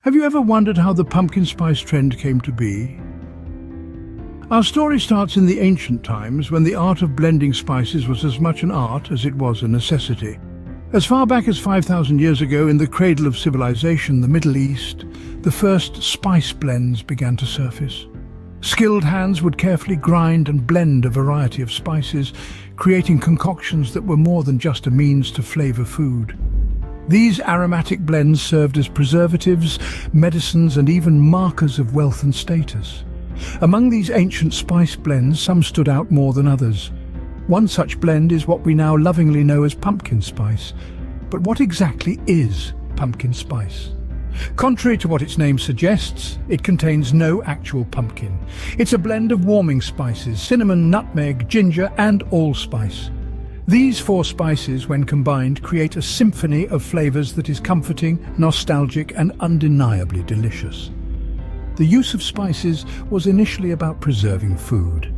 Have you ever wondered how the pumpkin spice trend came to be? Our story starts in the ancient times when the art of blending spices was as much an art as it was a necessity. As far back as 5,000 years ago, in the cradle of civilization, the Middle East, the first spice blends began to surface. Skilled hands would carefully grind and blend a variety of spices, creating concoctions that were more than just a means to flavor food. These aromatic blends served as preservatives, medicines, and even markers of wealth and status. Among these ancient spice blends, some stood out more than others. One such blend is what we now lovingly know as pumpkin spice. But what exactly is pumpkin spice? Contrary to what its name suggests, it contains no actual pumpkin. It's a blend of warming spices: cinnamon, nutmeg, ginger, and allspice. These four spices, when combined, create a symphony of flavors that is comforting, nostalgic, and undeniably delicious. The use of spices was initially about preserving food.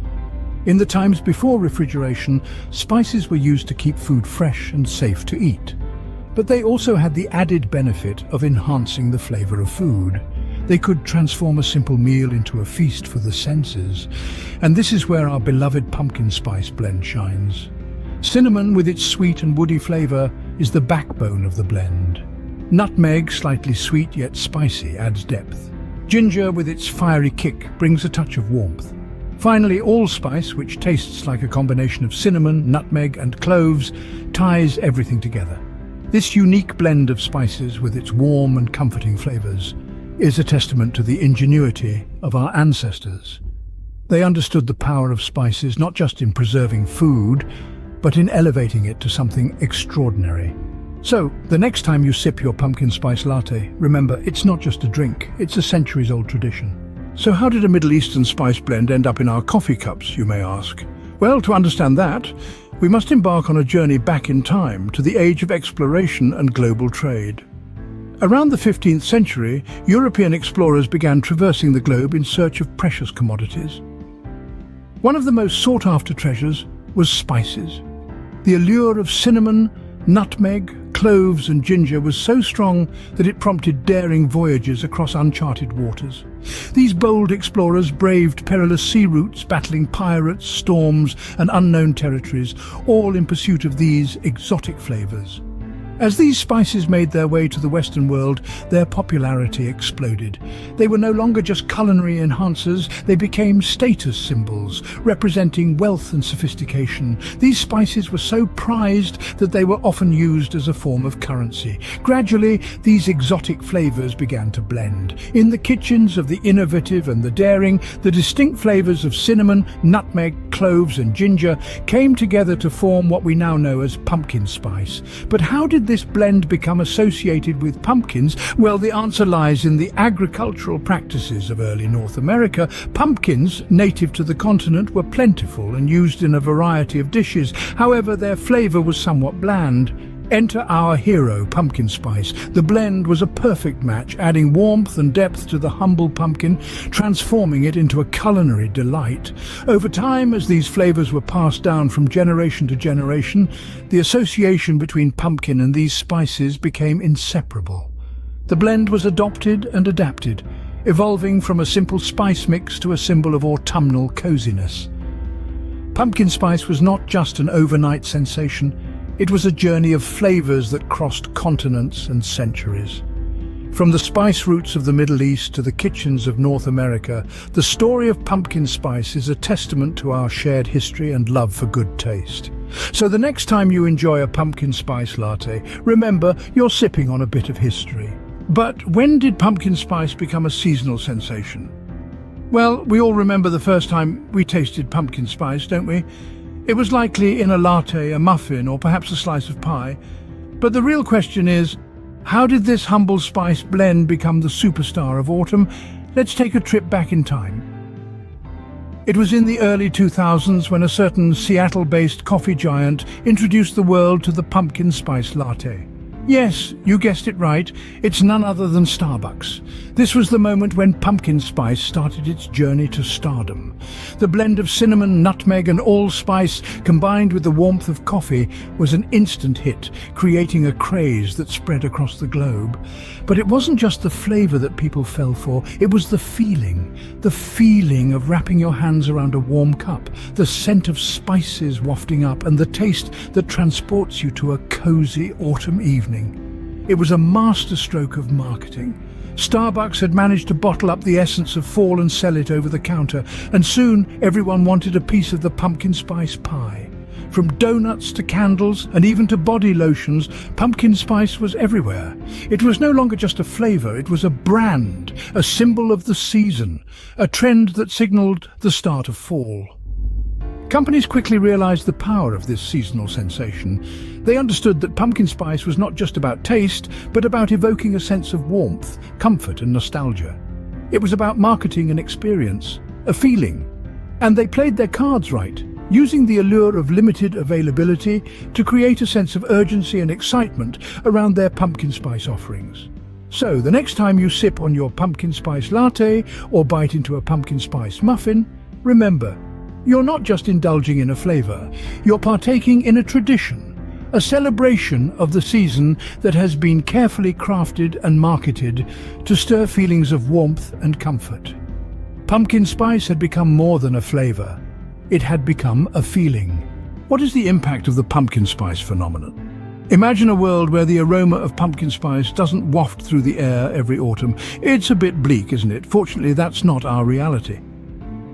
In the times before refrigeration, spices were used to keep food fresh and safe to eat. But they also had the added benefit of enhancing the flavor of food. They could transform a simple meal into a feast for the senses. And this is where our beloved pumpkin spice blend shines. Cinnamon, with its sweet and woody flavor, is the backbone of the blend. Nutmeg, slightly sweet yet spicy, adds depth. Ginger, with its fiery kick, brings a touch of warmth. Finally, allspice, which tastes like a combination of cinnamon, nutmeg, and cloves, ties everything together. This unique blend of spices, with its warm and comforting flavors, is a testament to the ingenuity of our ancestors. They understood the power of spices not just in preserving food, but in elevating it to something extraordinary. So, the next time you sip your pumpkin spice latte, remember, it's not just a drink, it's a centuries-old tradition. So how did a Middle Eastern spice blend end up in our coffee cups, you may ask? Well, to understand that, we must embark on a journey back in time to the age of exploration and global trade. Around the 15th century, European explorers began traversing the globe in search of precious commodities. One of the most sought-after treasures was spices. The allure of cinnamon, nutmeg, cloves and ginger was so strong that it prompted daring voyages across uncharted waters. These bold explorers braved perilous sea routes, battling pirates, storms and unknown territories, all in pursuit of these exotic flavors. As these spices made their way to the Western world, their popularity exploded. They were no longer just culinary enhancers, they became status symbols, representing wealth and sophistication. These spices were so prized that they were often used as a form of currency. Gradually, these exotic flavors began to blend. In the kitchens of the innovative and the daring, the distinct flavors of cinnamon, nutmeg, cloves and ginger came together to form what we now know as pumpkin spice. But how did this blend become associated with pumpkins? Well, the answer lies in the agricultural practices of early North America. Pumpkins, native to the continent, were plentiful and used in a variety of dishes. However, their flavor was somewhat bland. Enter our hero, pumpkin spice. The blend was a perfect match, adding warmth and depth to the humble pumpkin, transforming it into a culinary delight. Over time, as these flavors were passed down from generation to generation, the association between pumpkin and these spices became inseparable. The blend was adopted and adapted, evolving from a simple spice mix to a symbol of autumnal coziness. Pumpkin spice was not just an overnight sensation. It was a journey of flavors that crossed continents and centuries. From the spice routes of the Middle East to the kitchens of North America, the story of pumpkin spice is a testament to our shared history and love for good taste. So the next time you enjoy a pumpkin spice latte, remember you're sipping on a bit of history. But when did pumpkin spice become a seasonal sensation? Well, we all remember the first time we tasted pumpkin spice, don't we? It was likely in a latte, a muffin, or perhaps a slice of pie. But the real question is, how did this humble spice blend become the superstar of autumn? Let's take a trip back in time. It was in the early 2000s when a certain Seattle-based coffee giant introduced the world to the pumpkin spice latte. Yes, you guessed it right. It's none other than Starbucks. This was the moment when pumpkin spice started its journey to stardom. The blend of cinnamon, nutmeg and allspice combined with the warmth of coffee was an instant hit, creating a craze that spread across the globe. But it wasn't just the flavor that people fell for, it was the feeling of wrapping your hands around a warm cup, the scent of spices wafting up and the taste that transports you to a cozy autumn evening. It was a masterstroke of marketing. Starbucks had managed to bottle up the essence of fall and sell it over the counter, and soon everyone wanted a piece of the pumpkin spice pie. From donuts to candles and even to body lotions, pumpkin spice was everywhere. It was no longer just a flavor, it was a brand, a symbol of the season, a trend that signaled the start of fall. Companies quickly realized the power of this seasonal sensation. They understood that pumpkin spice was not just about taste, but about evoking a sense of warmth, comfort and nostalgia. It was about marketing an experience, a feeling. And they played their cards right, using the allure of limited availability to create a sense of urgency and excitement around their pumpkin spice offerings. So, the next time you sip on your pumpkin spice latte or bite into a pumpkin spice muffin, remember, you're not just indulging in a flavor, you're partaking in a tradition, a celebration of the season that has been carefully crafted and marketed to stir feelings of warmth and comfort. Pumpkin spice had become more than a flavor. It had become a feeling. What is the impact of the pumpkin spice phenomenon? Imagine a world where the aroma of pumpkin spice doesn't waft through the air every autumn. It's a bit bleak, isn't it? Fortunately, that's not our reality.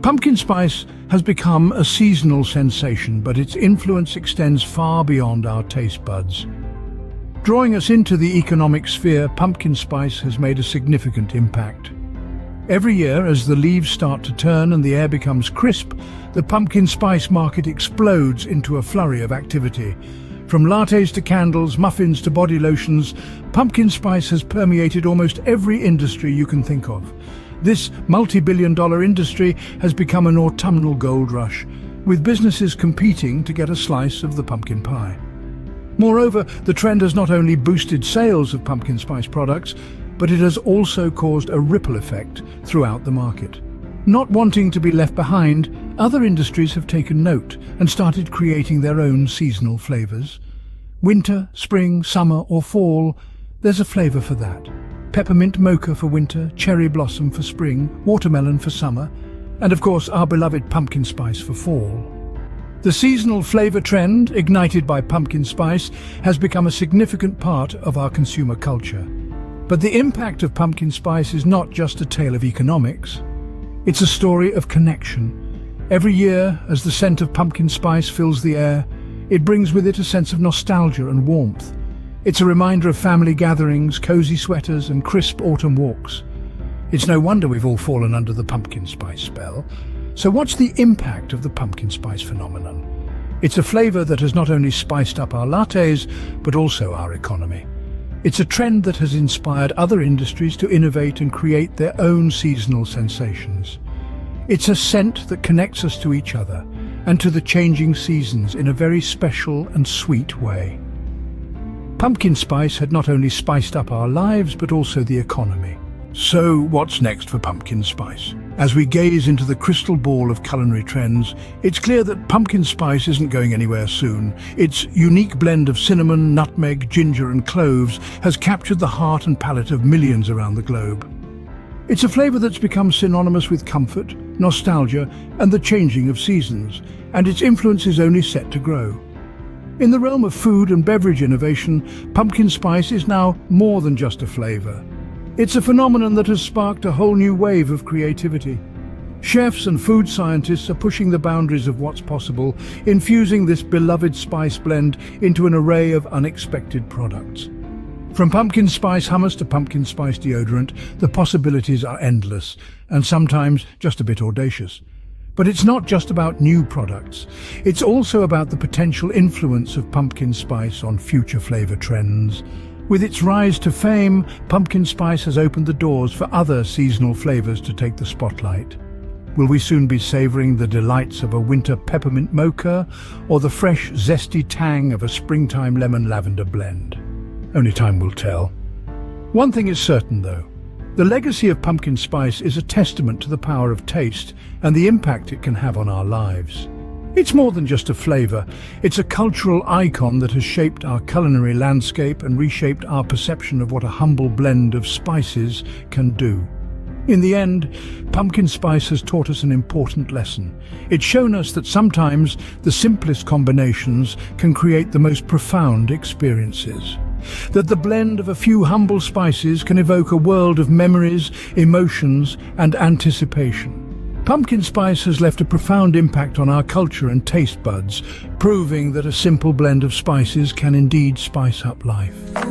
Pumpkin spice has become a seasonal sensation, but its influence extends far beyond our taste buds. Drawing us into the economic sphere, pumpkin spice has made a significant impact. Every year, as the leaves start to turn and the air becomes crisp, the pumpkin spice market explodes into a flurry of activity. From lattes to candles, muffins to body lotions, pumpkin spice has permeated almost every industry you can think of. This multi-billion-dollar industry has become an autumnal gold rush, with businesses competing to get a slice of the pumpkin pie. Moreover, the trend has not only boosted sales of pumpkin spice products, but it has also caused a ripple effect throughout the market. Not wanting to be left behind, other industries have taken note and started creating their own seasonal flavors. Winter, spring, summer or fall, there's a flavor for that. Peppermint mocha for winter, cherry blossom for spring, watermelon for summer, and of course our beloved pumpkin spice for fall. The seasonal flavor trend, ignited by pumpkin spice, has become a significant part of our consumer culture. But the impact of pumpkin spice is not just a tale of economics. It's a story of connection. Every year, as the scent of pumpkin spice fills the air, it brings with it a sense of nostalgia and warmth. It's a reminder of family gatherings, cozy sweaters and crisp autumn walks. It's no wonder we've all fallen under the pumpkin spice spell. So what's the impact of the pumpkin spice phenomenon? It's a flavor that has not only spiced up our lattes, but also our economy. It's a trend that has inspired other industries to innovate and create their own seasonal sensations. It's a scent that connects us to each other and to the changing seasons in a very special and sweet way. Pumpkin spice had not only spiced up our lives, but also the economy. So what's next for pumpkin spice? As we gaze into the crystal ball of culinary trends, it's clear that pumpkin spice isn't going anywhere soon. Its unique blend of cinnamon, nutmeg, ginger and cloves has captured the heart and palate of millions around the globe. It's a flavor that's become synonymous with comfort, nostalgia and the changing of seasons, and its influence is only set to grow. In the realm of food and beverage innovation, pumpkin spice is now more than just a flavor. It's a phenomenon that has sparked a whole new wave of creativity. Chefs and food scientists are pushing the boundaries of what's possible, infusing this beloved spice blend into an array of unexpected products. From pumpkin spice hummus to pumpkin spice deodorant, the possibilities are endless and sometimes just a bit audacious. But it's not just about new products. It's also about the potential influence of pumpkin spice on future flavor trends. With its rise to fame, pumpkin spice has opened the doors for other seasonal flavors to take the spotlight. Will we soon be savoring the delights of a winter peppermint mocha or the fresh, zesty tang of a springtime lemon-lavender blend? Only time will tell. One thing is certain, though. The legacy of pumpkin spice is a testament to the power of taste and the impact it can have on our lives. It's more than just a flavor. It's a cultural icon that has shaped our culinary landscape and reshaped our perception of what a humble blend of spices can do. In the end, pumpkin spice has taught us an important lesson. It's shown us that sometimes the simplest combinations can create the most profound experiences. That the blend of a few humble spices can evoke a world of memories, emotions, and anticipation. Pumpkin spice has left a profound impact on our culture and taste buds, proving that a simple blend of spices can indeed spice up life.